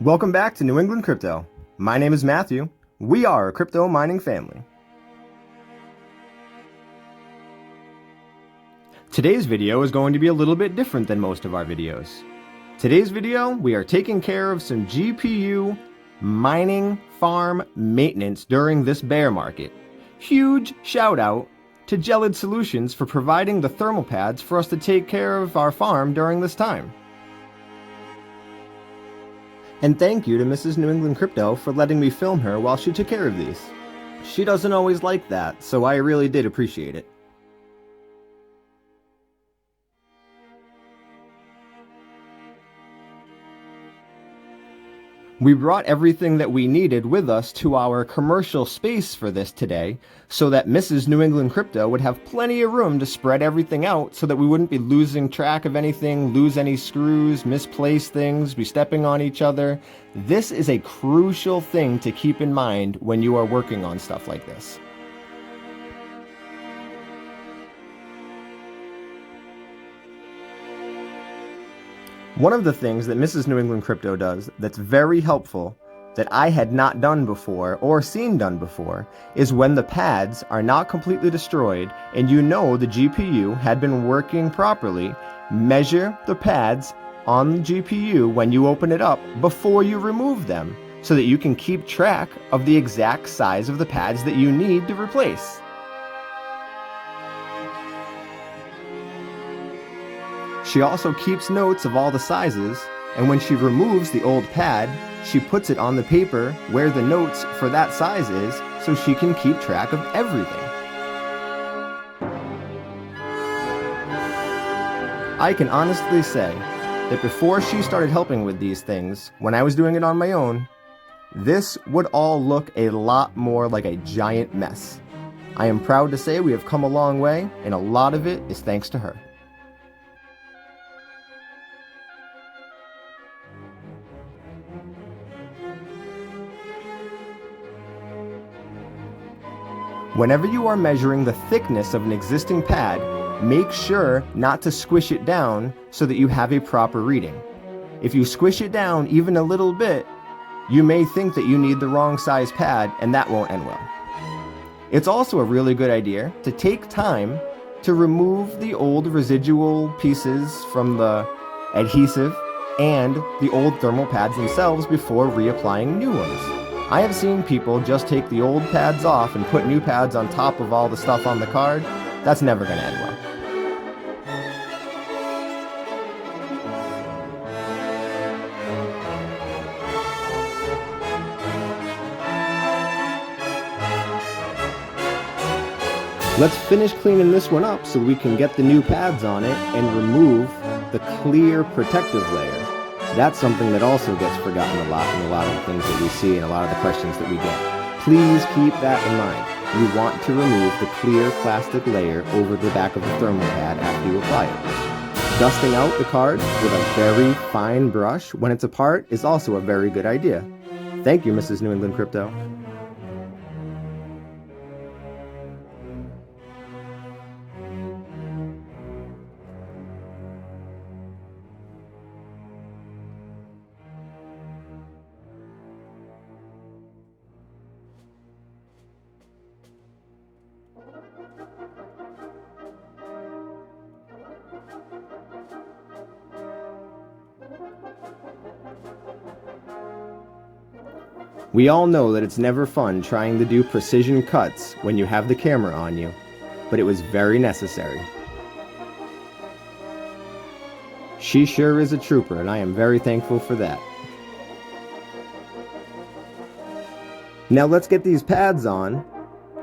Welcome back to New England Crypto. My name is Matthew. We are a crypto mining family. Today's video is going to be a little bit different than most of our videos. Today's video, we are taking care of some GPU mining farm maintenance during this bear market. Huge shout out to GELID Solutions for providing the thermal pads for us to take care of our farm during this time. And thank you to Mrs. New England Crypto for letting me film her while she took care of these. She doesn't always like that, so I really did appreciate it. We brought everything that we needed with us to our commercial space for this today, so that Mrs. New England Crypto would have plenty of room to spread everything out so that we wouldn't be losing track of anything, lose any screws, misplace things, be stepping on each other. This is a crucial thing to keep in mind when you are working on stuff like this. One of the things that Mrs. New England Crypto does that's very helpful, that I had not done before or seen done before, is when the pads are not completely destroyed and you know the GPU had been working properly, measure the pads on the GPU when you open it up before you remove them, so that you can keep track of the exact size of the pads that you need to replace. She also keeps notes of all the sizes, and when she removes the old pad, she puts it on the paper where the notes for that size is, so she can keep track of everything. I can honestly say that before she started helping with these things, when I was doing it on my own, this would all look a lot more like a giant mess. I am proud to say we have come a long way, and a lot of it is thanks to her. Whenever you are measuring the thickness of an existing pad, make sure not to squish it down so that you have a proper reading. If you squish it down even a little bit, you may think that you need the wrong size pad, and that won't end well. It's also a really good idea to take time to remove the old residual pieces from the adhesive and the old thermal pads themselves before reapplying new ones. I have seen people just take the old pads off and put new pads on top of all the stuff on the card. That's never going to end well. Let's finish cleaning this one up so we can get the new pads on it and remove the clear protective layer. That's something that also gets forgotten a lot in a lot of the things that we see and a lot of the questions that we get. Please keep that in mind. You want to remove the clear plastic layer over the back of the thermal pad after you apply it. Dusting out the card with a very fine brush when it's apart is also a very good idea. Thank you, Mrs. New England Crypto. We all know that it's never fun trying to do precision cuts when you have the camera on you, but it was very necessary. She sure is a trooper, and I am very thankful for that. Now let's get these pads on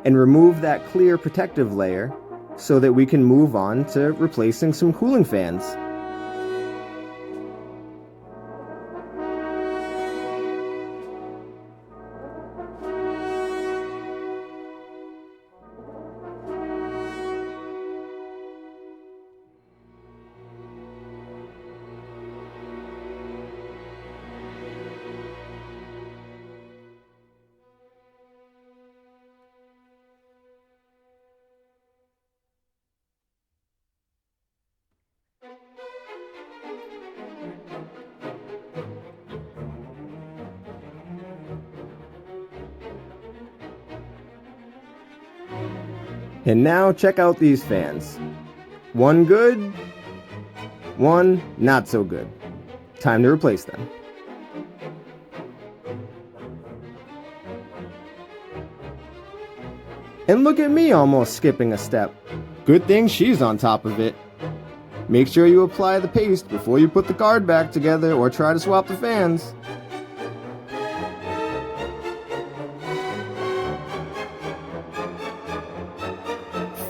and remove that clear protective layer so that we can move on to replacing some cooling fans. And now check out these fans. One good, one not so good. Time to replace them. And look at me almost skipping a step. Good thing she's on top of it. Make sure you apply the paste before you put the card back together or try to swap the fans.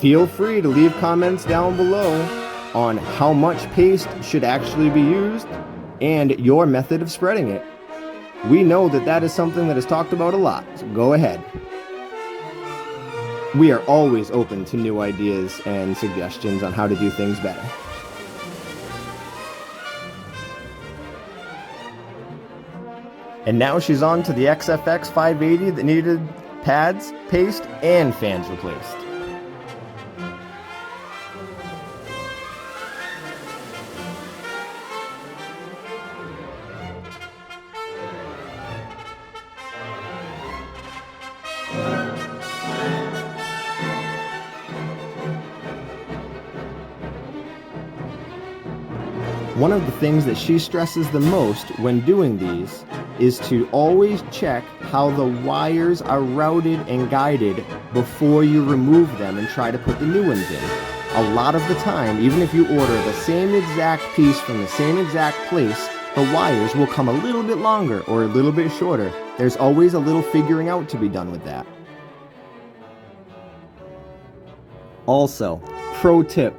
Feel free to leave comments down below on how much paste should actually be used and your method of spreading it. We know that that is something that is talked about a lot, so go ahead. We are always open to new ideas and suggestions on how to do things better. And now she's on to the XFX580 that needed pads, paste, and fans replaced. One of the things that she stresses the most when doing these is to always check how the wires are routed and guided before you remove them and try to put the new ones in. A lot of the time, even if you order the same exact piece from the same exact place, the wires will come a little bit longer or a little bit shorter. There's always a little figuring out to be done with that. Also, pro tip,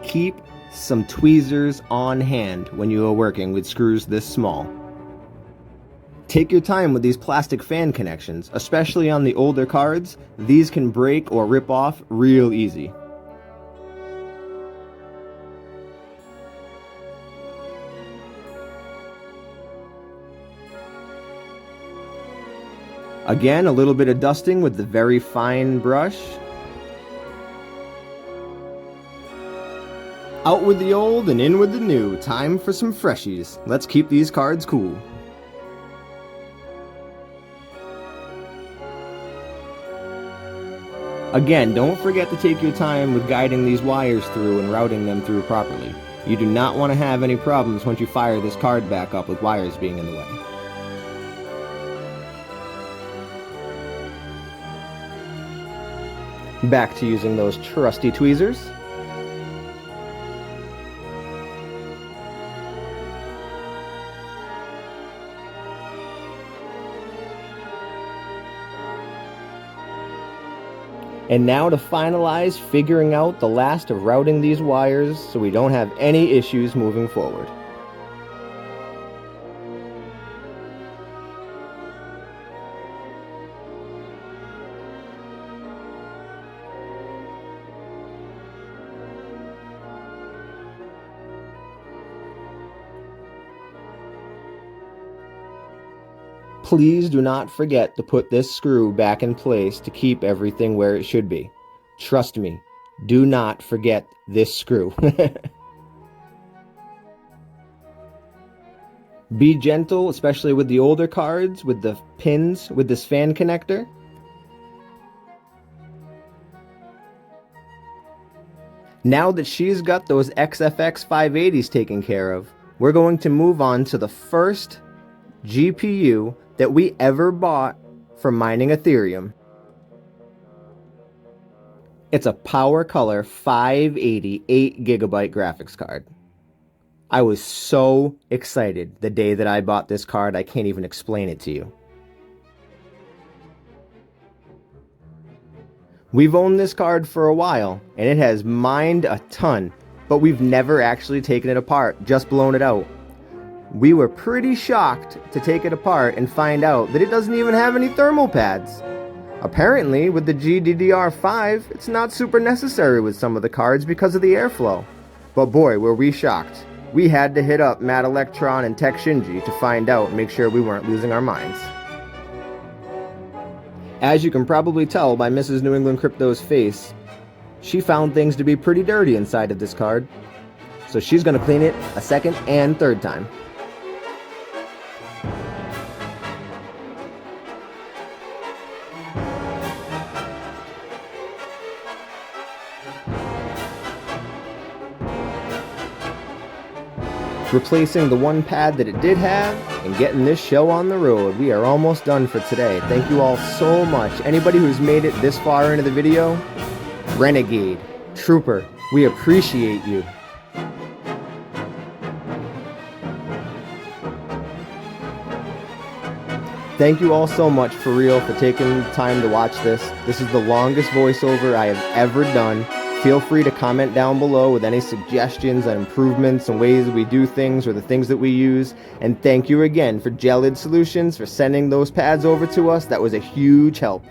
keep some tweezers on hand when you are working with screws this small. Take your time with these plastic fan connections, especially on the older cards. These can break or rip off real easy. Again, a little bit of dusting with the very fine brush. Out with the old and in with the new. Time for some freshies. Let's keep these cards cool. Again, don't forget to take your time with guiding these wires through and routing them through properly. You do not want to have any problems once you fire this card back up with wires being in the way. Back to using those trusty tweezers. And now to finalize figuring out the last of routing these wires so we don't have any issues moving forward. Please do not forget to put this screw back in place to keep everything where it should be. Trust me, do not forget this screw. Be gentle, especially with the older cards, with the pins, with this fan connector. Now that she's got those XFX580s taken care of, we're going to move on to the first GPU that we ever bought for mining Ethereum. It's a Power Color 580 8GB graphics card. I was so excited the day that I bought this card, I can't even explain it to you. We've owned this card for a while, and it has mined a ton, but we've never actually taken it apart, just blown it out. We were pretty shocked to take it apart and find out that it doesn't even have any thermal pads. Apparently, with the GDDR5, it's not super necessary with some of the cards because of the airflow. But boy, were we shocked. We had to hit up Matt Electron and Tech Shinji to find out and make sure we weren't losing our minds. As you can probably tell by Mrs. New England Crypto's face, she found things to be pretty dirty inside of this card. So she's going to clean it a second and third time. replacing the one pad that it did have, and getting this show on the road. We are almost done for today. Thank you all so much. Anybody who's made it this far into the video, Renegade, Trooper, we appreciate you. Thank you all so much, for real, for taking the time to watch this. This is the longest voiceover I have ever done. Feel free to comment down below with any suggestions and improvements and ways that we do things or the things that we use. And thank you again for GELID Solutions for sending those pads over to us. That was a huge help.